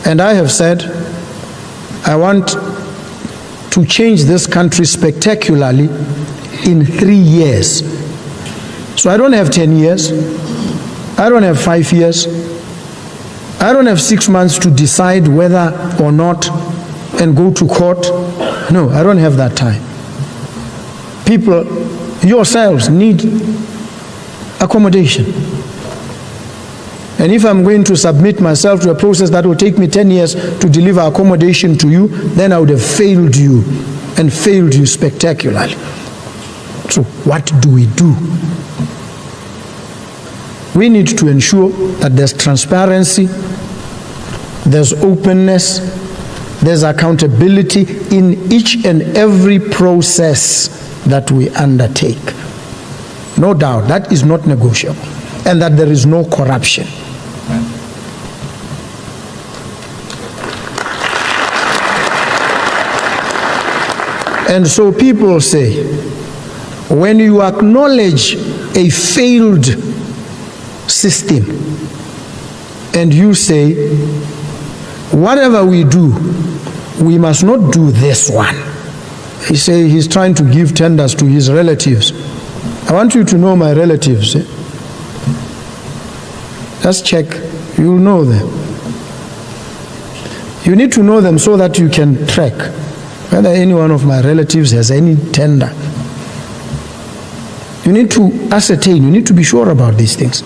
And I have said, I want to change this country spectacularly in 3 years. So I don't have 10 years. I don't have 5 years. I don't have 6 months to decide whether or not and go to court. No, I don't have that time. People, yourselves, need accommodation. And if I'm going to submit myself to a process that will take me 10 years to deliver accommodation to you, then I would have failed you, and failed you spectacularly. So what do? We need to ensure that there's transparency, there's openness, there's accountability in each and every process that we undertake. No doubt, that is not negotiable. And that there is no corruption. And so people say, when you acknowledge a failed system and you say, whatever we do, we must not do this one. He say he's trying to give tenders to his relatives. I want you to know my relatives. Just check, you'll know them. You need to know them so that you can track whether any one of my relatives has any tender. You need to ascertain, you need to be sure about these things.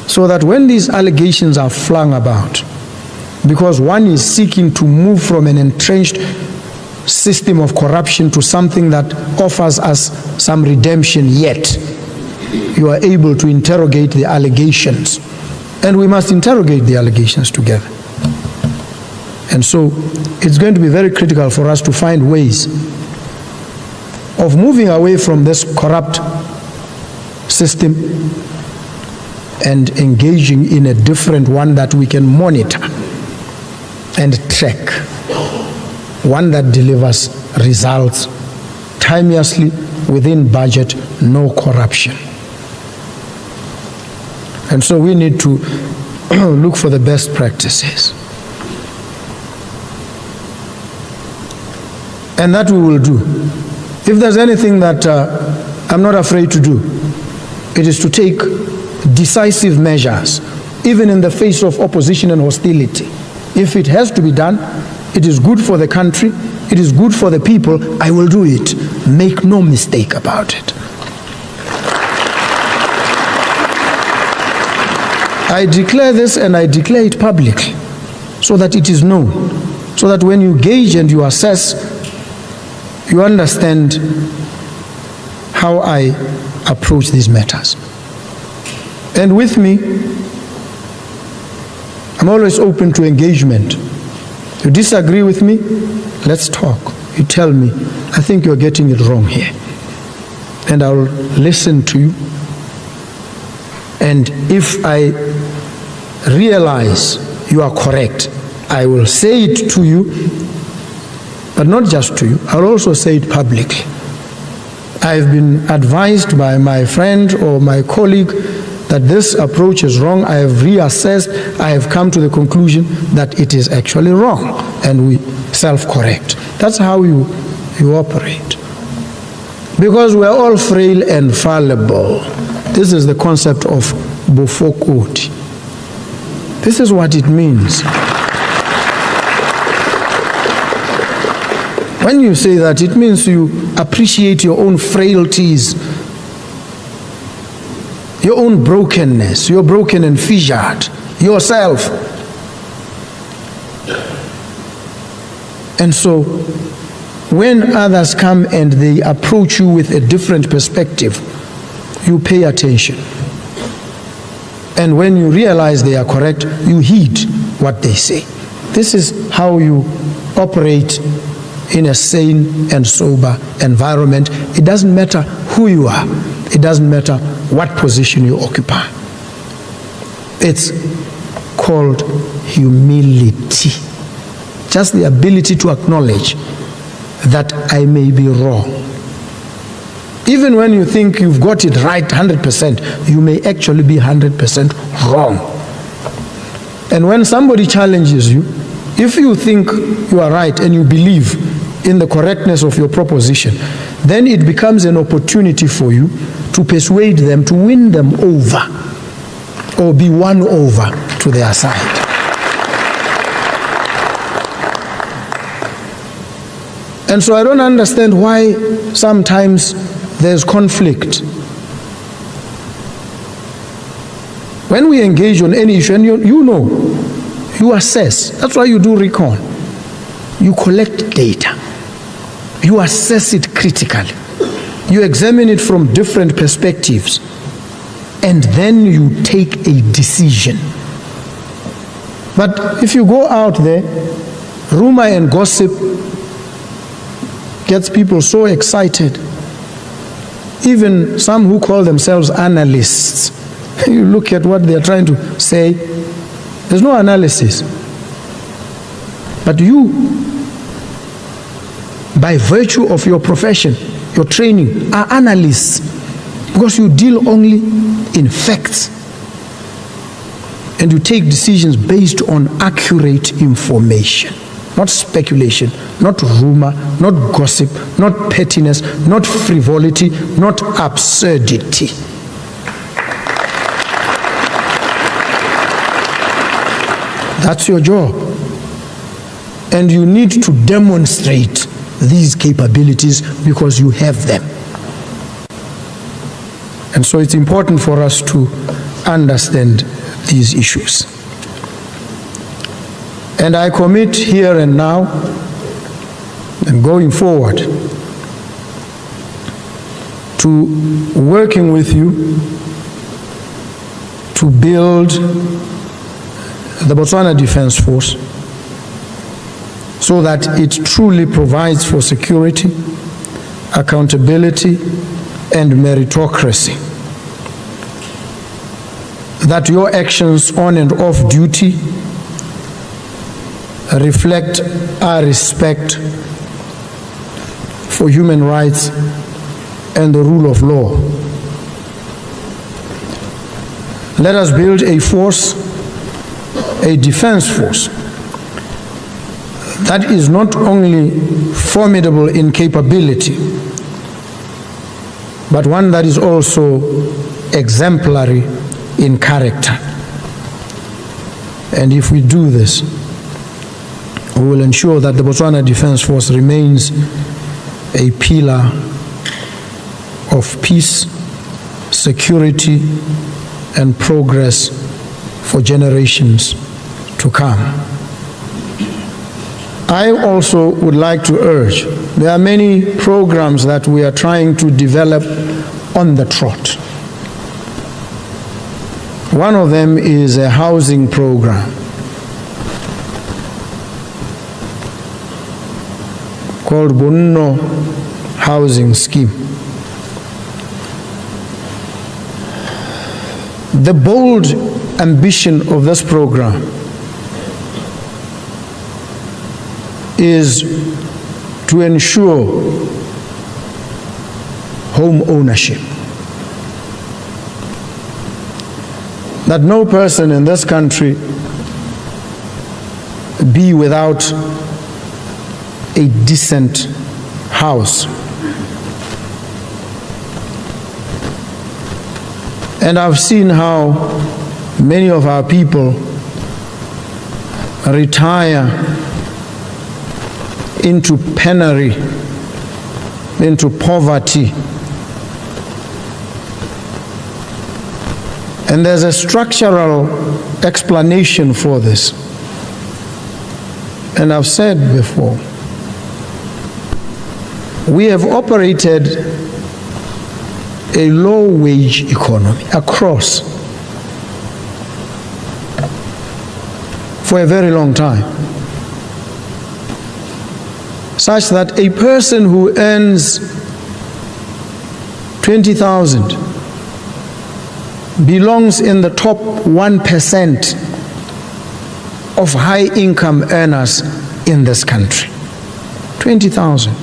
So that when these allegations are flung about, because one is seeking to move from an entrenched system of corruption to something that offers us some redemption, yet you are able to interrogate the allegations. And we must interrogate the allegations together. And so it's going to be very critical for us to find ways of moving away from this corrupt system and engaging in a different one that we can monitor and track, one that delivers results timeously, within budget, no corruption. And so we need to look for the best practices. And that we will do. If there's anything that I'm not afraid to do, it is to take decisive measures, even in the face of opposition and hostility. If it has to be done, it is good for the country, it is good for the people, I will do it. Make no mistake about it. I declare this, and I declare it publicly so that it is known, so that when you gauge and you assess, you understand how I approach these matters. And with me, I'm always open to engagement. You disagree with me? Let's talk. You tell me, I think you're getting it wrong here. And I'll listen to you. And if I realize you are correct, I will say it to you, but not just to you, I'll also say it publicly. I've been advised by my friend or my colleague that this approach is wrong. I have reassessed. I have come to the conclusion that it is actually wrong, and we self-correct. That's how you operate. Because we're all frail and fallible. This is the concept of bofokoti. This is what it means. When you say that, it means you appreciate your own frailties, your own brokenness. You're broken and fissured yourself. And so when others come and they approach you with a different perspective, you pay attention. And when you realize they are correct, you heed what they say. This is how you operate in a sane and sober environment. It doesn't matter who you are. It doesn't matter what position you occupy. It's called humility. Just the ability to acknowledge that I may be wrong. Even when you think you've got it right 100%, you may actually be 100% wrong. And when somebody challenges you, if you think you are right and you believe in the correctness of your proposition, then it becomes an opportunity for you to persuade them, to win them over, or be won over to their side. And so I don't understand why sometimes there's conflict. When we engage on any issue, and you know, you assess. That's why you do recon. You collect data. You assess it critically. You examine it from different perspectives. And then you take a decision. But if you go out there, rumor and gossip gets people so excited. Even some who call themselves analysts, you look at what they're trying to say, there's no analysis. But you, by virtue of your profession, your training, are analysts, because you deal only in facts. And you take decisions based on accurate information. Not speculation, not rumor, not gossip, not pettiness, not frivolity, not absurdity. That's your job. And you need to demonstrate these capabilities because you have them. And so it's important for us to understand these issues. And I commit here and now and going forward to working with you to build the Botswana Defense Force so that it truly provides for security, accountability, and meritocracy. That your actions on and off duty reflect our respect for human rights and the rule of law. Let us build a force, a defense force, that is not only formidable in capability, but one that is also exemplary in character. And if we do this, we will ensure that the Botswana Defense Force remains a pillar of peace, security, and progress for generations to come. I also would like to urge, there are many programs that we are trying to develop on the trot. One of them is a housing program called Bonno Housing Scheme. The bold ambition of this program is to ensure home ownership. That no person in this country be without a decent house. And I've seen how many of our people retire into penury, into poverty. And there's a structural explanation for this. And I've said before, we have operated a low-wage economy across for a very long time, such that a person who earns 20,000 belongs in the top 1% of high-income earners in this country. 20,000.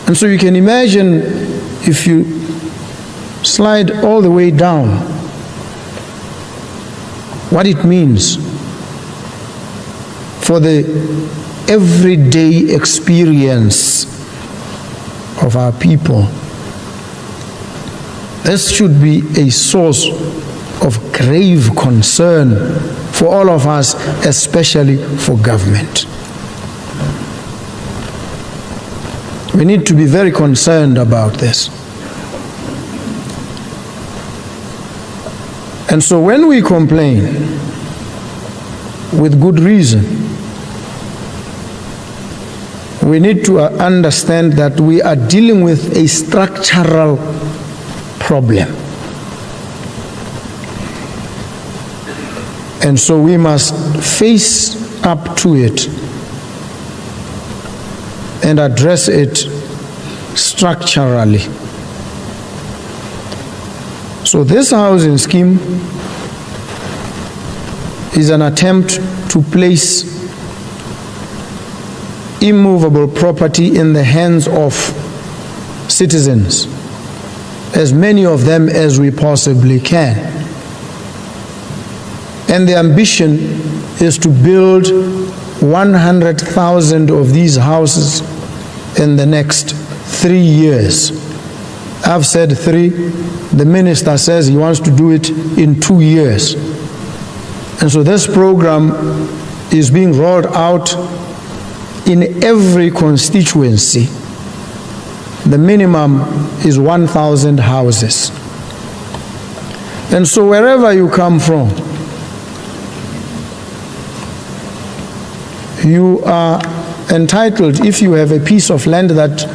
And so you can imagine, if you slide all the way down, what it means for the everyday experience of our people. This should be a source of grave concern for all of us, especially for government. We need to be very concerned about this. And so when we complain, with good reason, we need to understand that we are dealing with a structural problem. And so we must face up to it and address it structurally. So this housing scheme is an attempt to place immovable property in the hands of citizens, as many of them as we possibly can. And the ambition is to build 100,000 of these houses in the next 3 years. I've said 3. The minister says he wants to do it in 2 years. And so this program is being rolled out in every constituency. The minimum is 1,000 houses. And so wherever you come from, you are entitled, if you have a piece of land that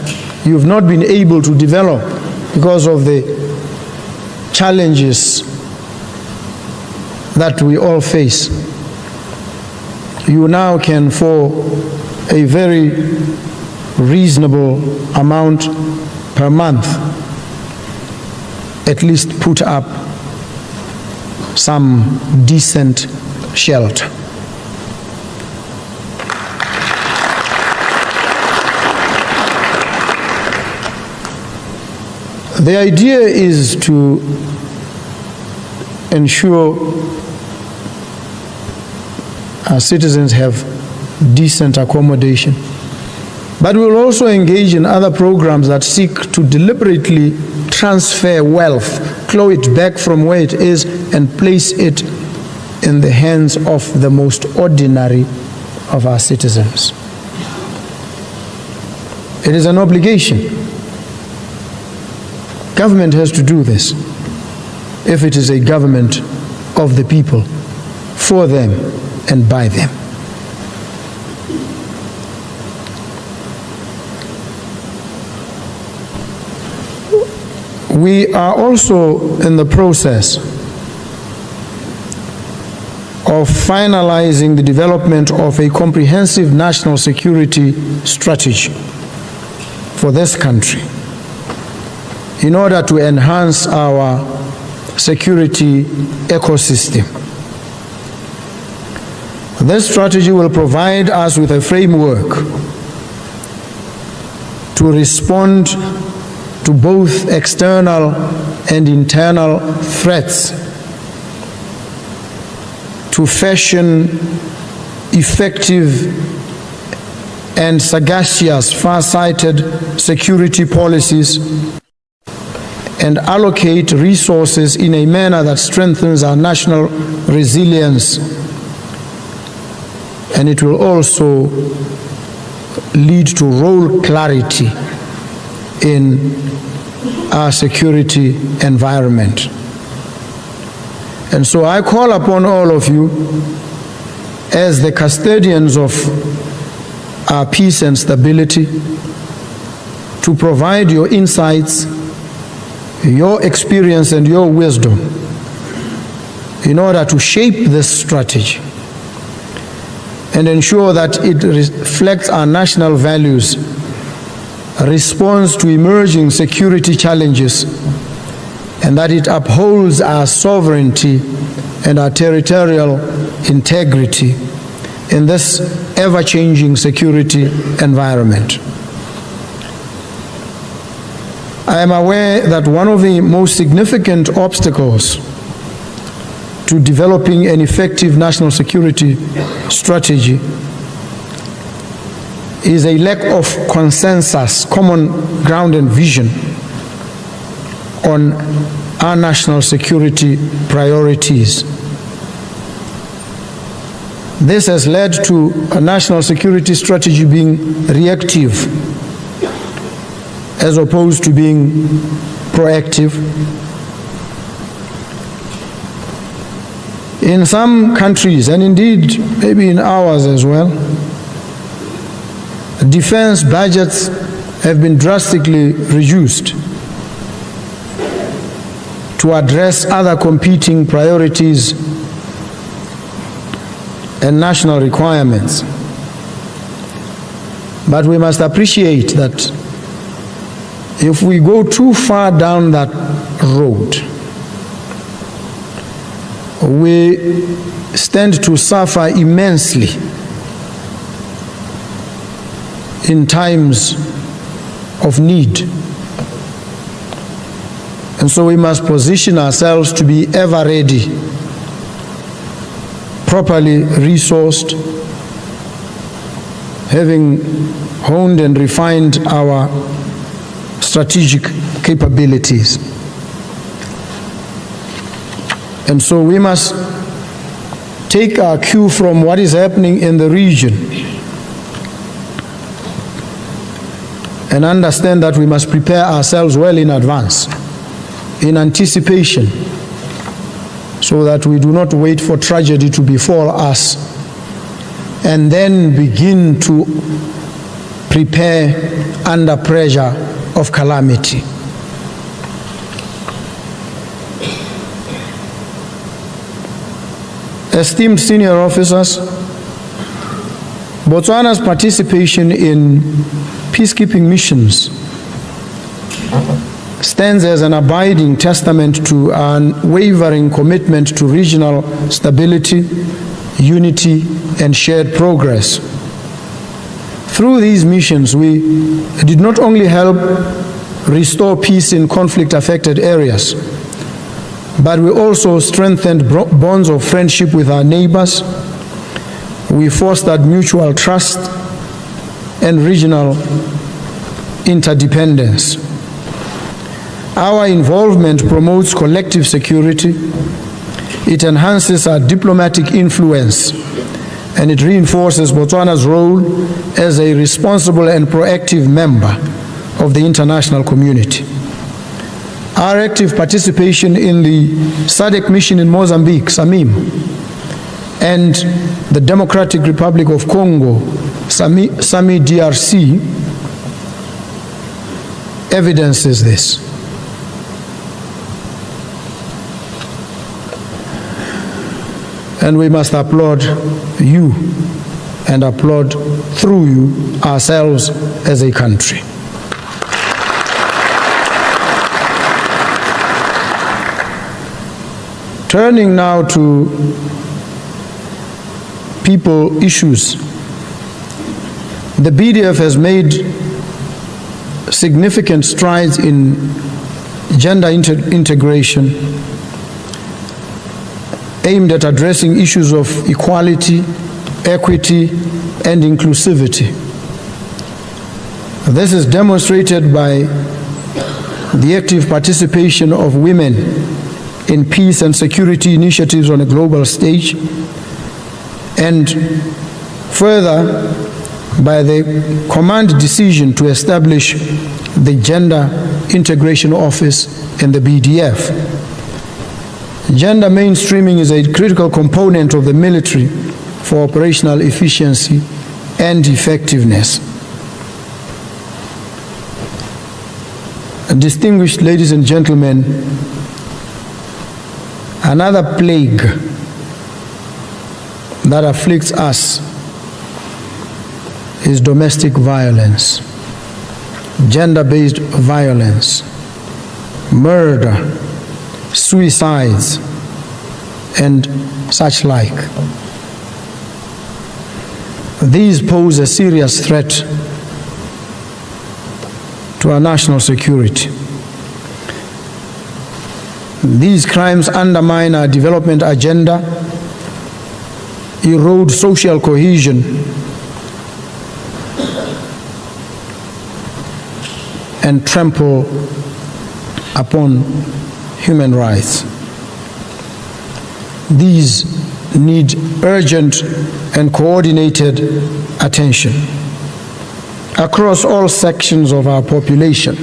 you've not been able to develop because of the challenges that we all face, you now can, for a very reasonable amount per month, at least put up some decent shelter. The idea is to ensure our citizens have decent accommodation, but we'll also engage in other programs that seek to deliberately transfer wealth, claw it back from where it is, and place it in the hands of the most ordinary of our citizens. It is an obligation. Government has to do this if it is a government of the people, for them and by them. We are also in the process of finalizing the development of a comprehensive national security strategy for this country in order to enhance our security ecosystem. This strategy will provide us with a framework to respond to both external and internal threats, to fashion effective and sagacious, far-sighted security policies, and allocate resources in a manner that strengthens our national resilience. And it will also lead to role clarity in our security environment. And so I call upon all of you, as the custodians of our peace and stability, to provide your insights, your experience and your wisdom in order to shape this strategy and ensure that it reflects our national values, responds to emerging security challenges, and that it upholds our sovereignty and our territorial integrity in this ever-changing security environment. I am aware that one of the most significant obstacles to developing an effective national security strategy is a lack of consensus, common ground and vision on our national security priorities. This has led to a national security strategy being reactive as opposed to being proactive. In some countries, and indeed maybe in ours as well, defense budgets have been drastically reduced to address other competing priorities and national requirements. But we must appreciate that if we go too far down that road, we stand to suffer immensely in times of need. And so we must position ourselves to be ever ready, properly resourced, having honed and refined our strategic capabilities. And so we must take our cue from what is happening in the region and understand that we must prepare ourselves well in advance, in anticipation, so that we do not wait for tragedy to befall us and then begin to prepare under pressure of calamity. Esteemed senior officers, Botswana's participation in peacekeeping missions stands as an abiding testament to our unwavering commitment to regional stability, unity, and shared progress. Through these missions, we did not only help restore peace in conflict-affected areas, but we also strengthened bonds of friendship with our neighbors. We fostered mutual trust and regional interdependence. Our involvement promotes collective security, it enhances our diplomatic influence, and it reinforces Botswana's role as a responsible and proactive member of the international community. Our active participation in the SADC mission in Mozambique, SAMIM, and the Democratic Republic of Congo, SAMI DRC, evidences this. And we must applaud you and applaud through you ourselves as a country. Turning now to people issues, the BDF has made significant strides in gender integration aimed at addressing issues of equality, equity, and inclusivity. This is demonstrated by the active participation of women in peace and security initiatives on a global stage, and further by the command decision to establish the Gender Integration Office in the BDF. Gender mainstreaming is a critical component of the military for operational efficiency and effectiveness. Distinguished ladies and gentlemen, another plague that afflicts us is domestic violence, gender-based violence, murder, suicides, and such like. These pose a serious threat to our national security. These crimes undermine our development agenda, erode social cohesion, and trample upon human rights. These need urgent and coordinated attention across all sections of our population.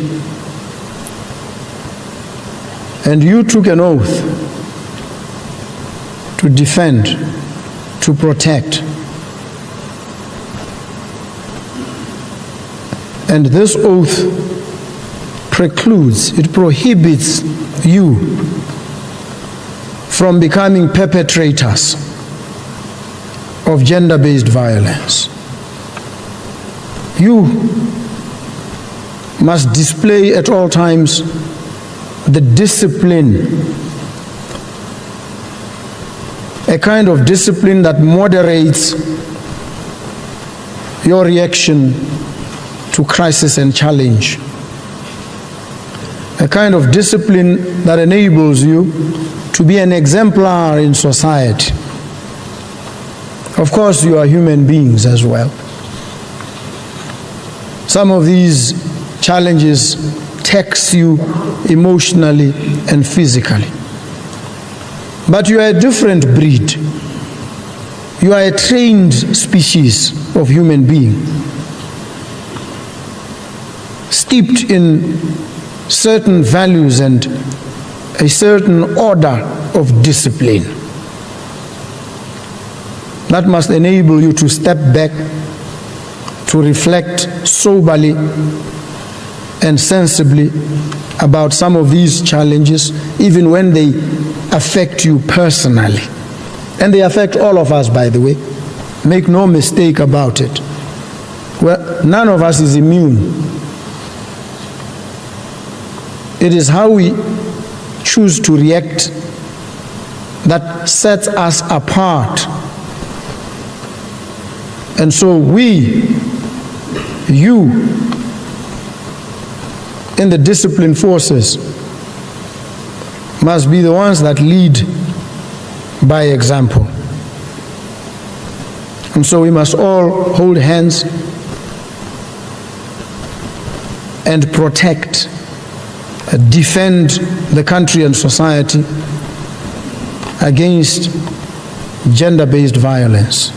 And you took an oath to defend, to protect. And this oath precludes, it prohibits you from becoming perpetrators of gender-based violence. You must display at all times the discipline, a kind of discipline that moderates your reaction to crisis and challenge, a kind of discipline that enables you to be an exemplar in society. Of course, you are human beings as well. Some of these challenges tax you emotionally and physically. But you are a different breed. You are a trained species of human being, steeped in certain values and a certain order of discipline that must enable you to step back, to reflect soberly and sensibly about some of these challenges, even when they affect you personally. And they affect all of us, by the way. Make no mistake about it. Well, none of us is immune. It is how we choose to react that sets us apart. And so you, in the disciplined forces, must be the ones that lead by example. And so we must all hold hands and protect, defend the country and society against gender-based violence.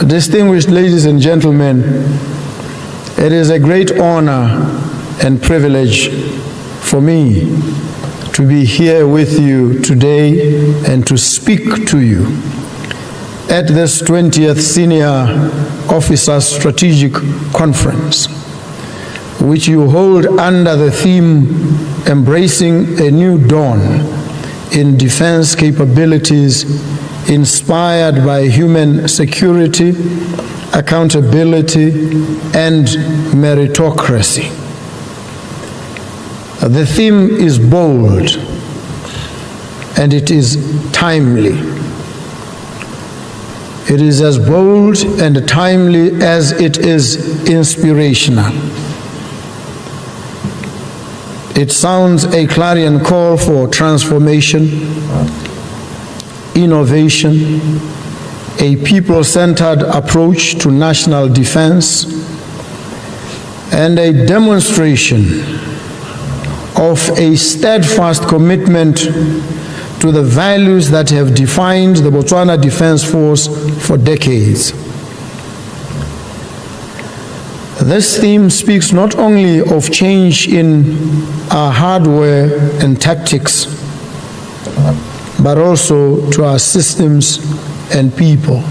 Distinguished ladies and gentlemen, it is a great honor and privilege for me to be here with you today and to speak to you at this 20th Senior Officers Strategic Conference, which you hold under the theme Embracing a New Dawn in Defense Capabilities Inspired by Human Security, Accountability, and Meritocracy. The theme is bold and it is timely. It is as bold and timely as it is inspirational. It sounds a clarion call for transformation, innovation, a people-centered approach to national defense, and a demonstration of a steadfast commitment to the values that have defined the Botswana Defense Force for decades. This theme speaks not only of change in our hardware and tactics, but also to our systems and people.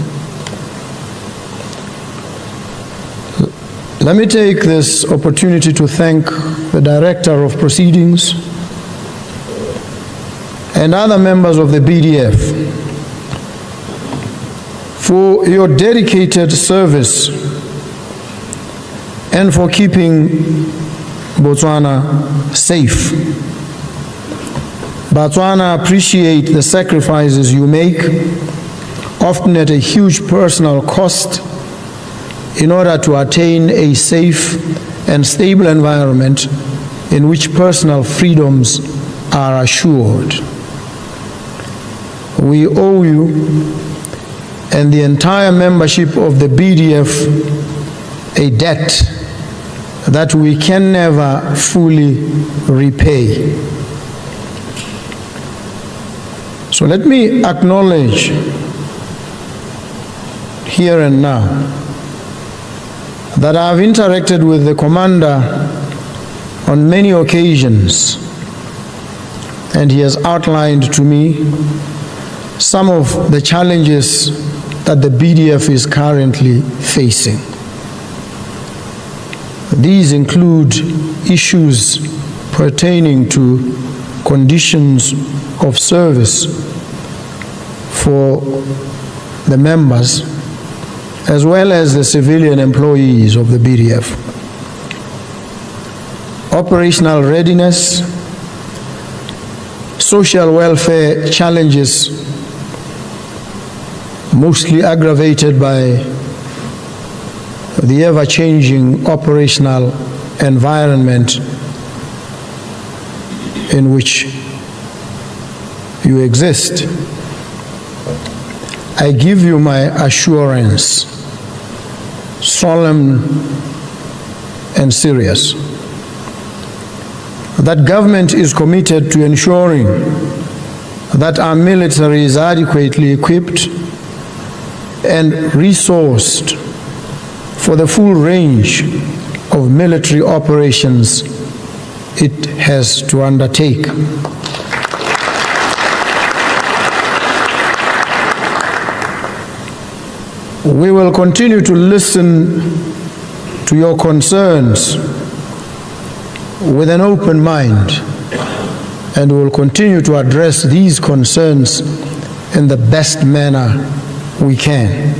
Let me take this opportunity to thank the Director of Proceedings and other members of the BDF for your dedicated service and for keeping Botswana safe. Botswana appreciate the sacrifices you make, often at a huge personal cost, in order to attain a safe and stable environment in which personal freedoms are assured. We owe you and the entire membership of the BDF a debt that we can never fully repay. So let me acknowledge here and now that I have interacted with the commander on many occasions, and he has outlined to me some of the challenges that the BDF is currently facing. These include issues pertaining to conditions of service for the members as well as the civilian employees of the BDF. Operational readiness, social welfare challenges, mostly aggravated by the ever-changing operational environment in which you exist. I give you my assurance, solemn and serious, that government is committed to ensuring that our military is adequately equipped and resourced for the full range of military operations it has to undertake. We will continue to listen to your concerns with an open mind, and we will continue to address these concerns in the best manner we can.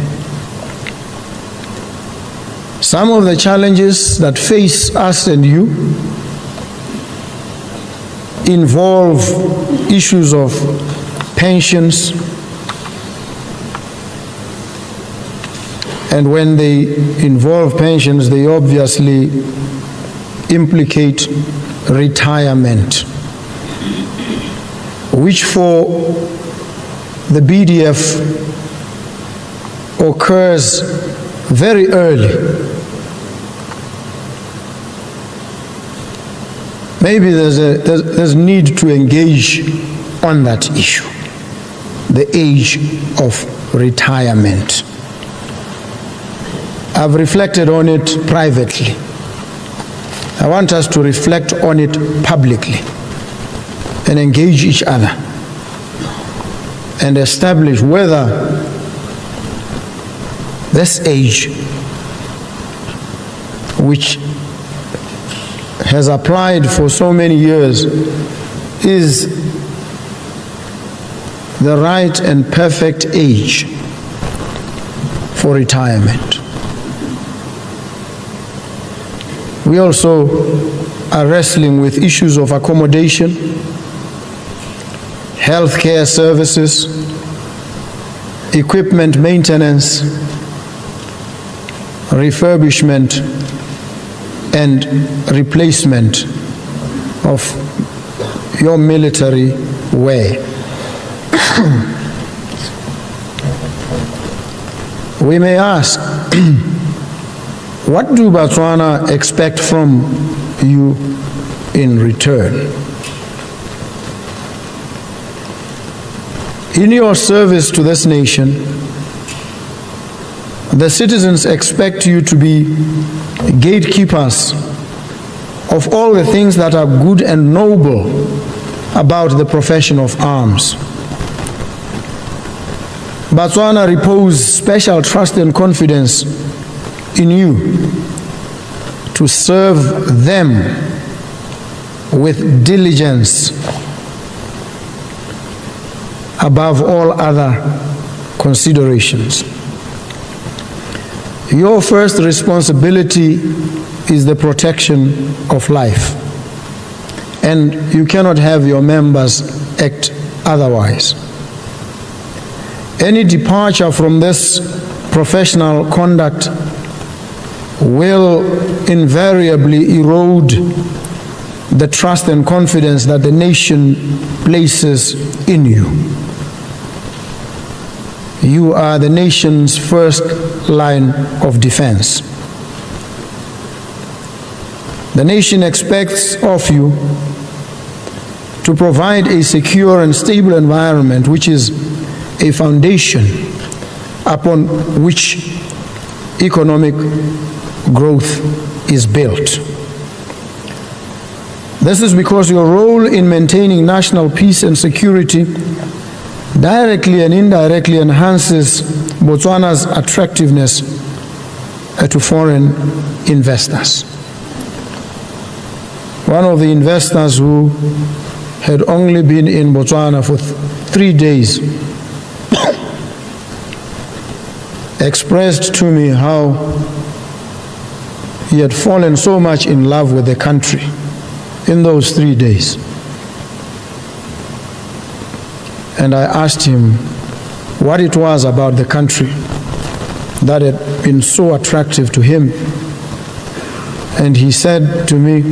Some of the challenges that face us and you involve issues of pensions, and when they involve pensions, they obviously implicate retirement, which for the BDF occurs very early. Maybe there's need to engage on that issue, the age of retirement. I've reflected on it privately. I want us to reflect on it publicly and engage each other and establish whether this age, which has applied for so many years, is the right and perfect age for retirement. We also are wrestling with issues of accommodation, healthcare services, equipment maintenance, refurbishment, and replacement of your military wear. We may ask, what do Botswana expect from you in return? In your service to this nation, the citizens expect you to be gatekeepers of all the things that are good and noble about the profession of arms. Botswana reposes special trust and confidence in you to serve them with diligence above all other considerations. Your first responsibility is the protection of life, and you cannot have your members act otherwise. Any departure from this professional conduct will invariably erode the trust and confidence that the nation places in you. You are the nation's first line of defense. The nation expects of you to provide a secure and stable environment, which is a foundation upon which economic growth is built. This is because your role in maintaining national peace and security directly and indirectly enhances Botswana's attractiveness to foreign investors. One of the investors who had only been in Botswana for 3 days expressed to me how he had fallen so much in love with the country in those 3 days. And I asked him what it was about the country that had been so attractive to him. And he said to me,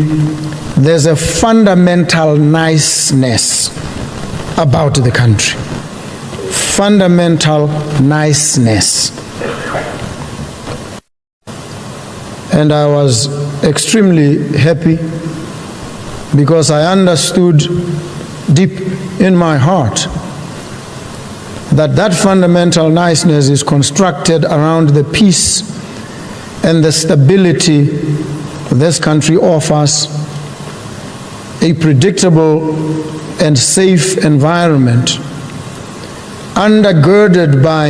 there's a fundamental niceness about the country. Fundamental niceness. And I was extremely happy because I understood deep in my heart that that fundamental niceness is constructed around the peace and the stability this country offers, a predictable and safe environment undergirded by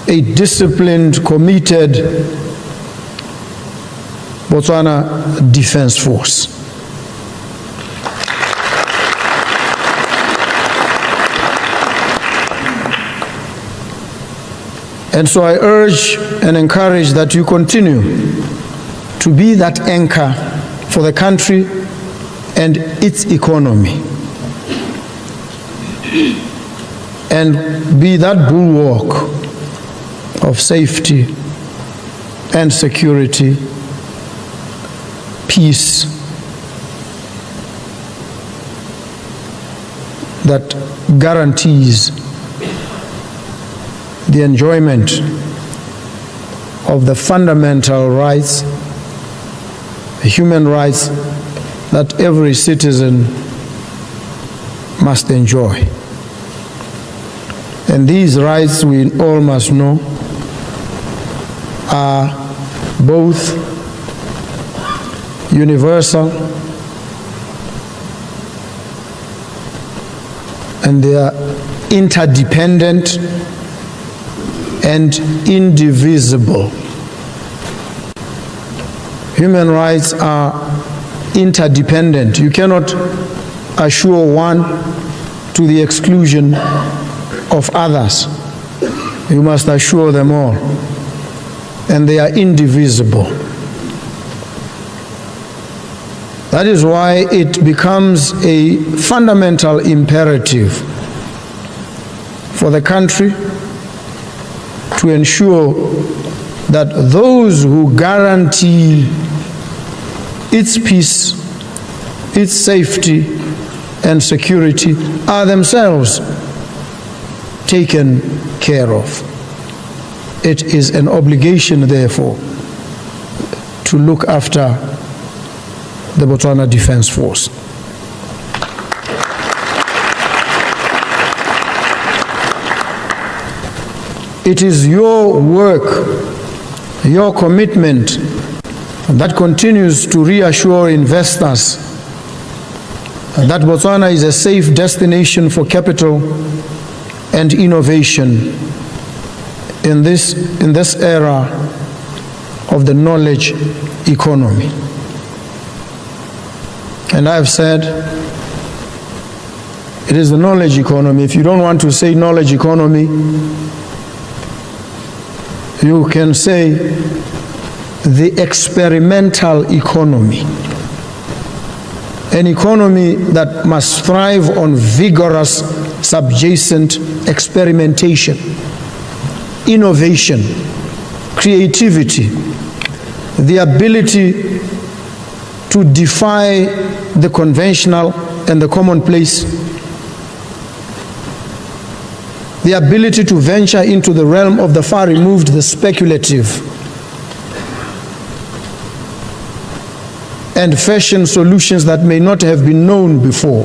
a disciplined, committed Botswana Defense Force. And so I urge and encourage that you continue to be that anchor for the country and its economy, and be that bulwark of safety and security, peace, that guarantees the enjoyment of the fundamental rights, the human rights that every citizen must enjoy. And these rights, we all must know, are both universal and they are interdependent and indivisible. Human rights are interdependent. You cannot assure one to the exclusion of others. You must assure them all. And they are indivisible. That is why it becomes a fundamental imperative for the country to ensure that those who guarantee its peace, its safety and security are themselves taken care of. It is an obligation, therefore, to look after the Botswana Defense Force. It is your work, your commitment that continues to reassure investors that Botswana is a safe destination for capital and innovation in this era of the knowledge economy. And I've said it is the knowledge economy. If you don't want to say knowledge economy, you can say the experimental economy. An economy that must thrive on vigorous subjacent experimentation, innovation, creativity, the ability to defy the conventional and the commonplace, the ability to venture into the realm of the far removed, the speculative, and fashion solutions that may not have been known before.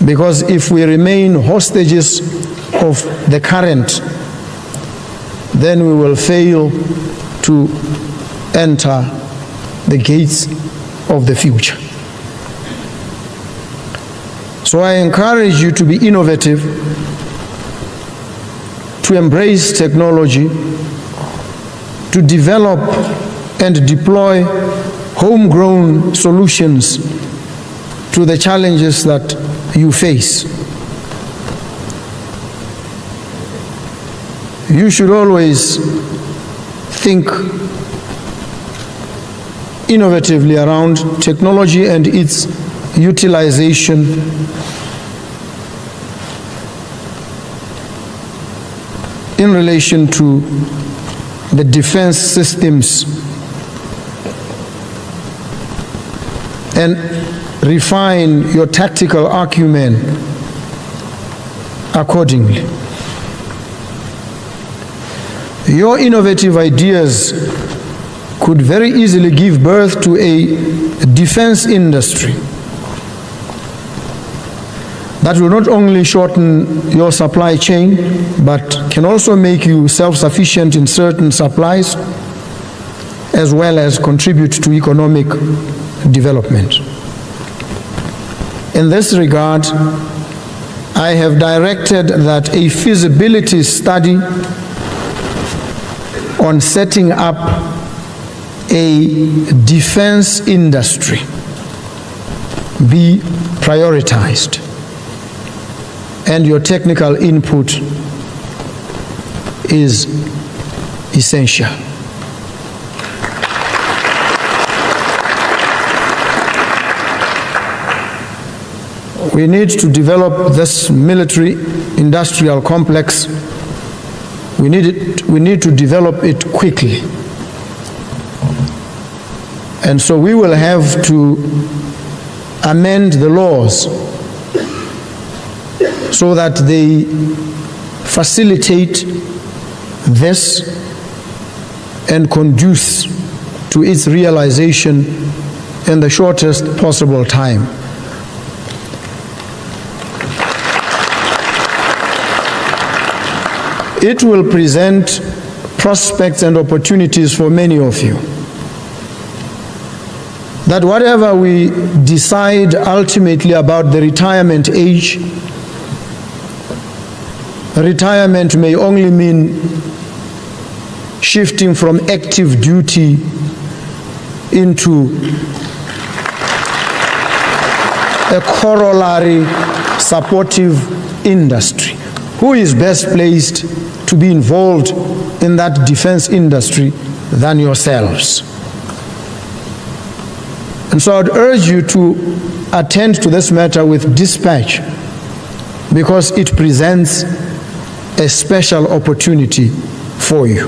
Because if we remain hostages of the current, then we will fail to enter the gates of the future. So I encourage you to be innovative, to embrace technology, to develop and deploy homegrown solutions to the challenges that you face. You should always think innovatively around technology and its utilization in relation to the defense systems, and refine your tactical acumen accordingly. Your innovative ideas could very easily give birth to a defense industry that will not only shorten your supply chain, but can also make you self-sufficient in certain supplies, as well as contribute to economic development. In this regard, I have directed that a feasibility study on setting up a defense industry be prioritized, and your technical input is essential. We need to develop this military-industrial complex. We need to develop it quickly. And so we will have to amend the laws so that they facilitate this and conduce to its realization in the shortest possible time. It will present prospects and opportunities for many of you. That whatever we decide ultimately about the retirement age, retirement may only mean shifting from active duty into a corollary supportive industry. Who is best placed to be involved in that defense industry than yourselves? And so I'd urge you to attend to this matter with dispatch, because it presents a special opportunity for you.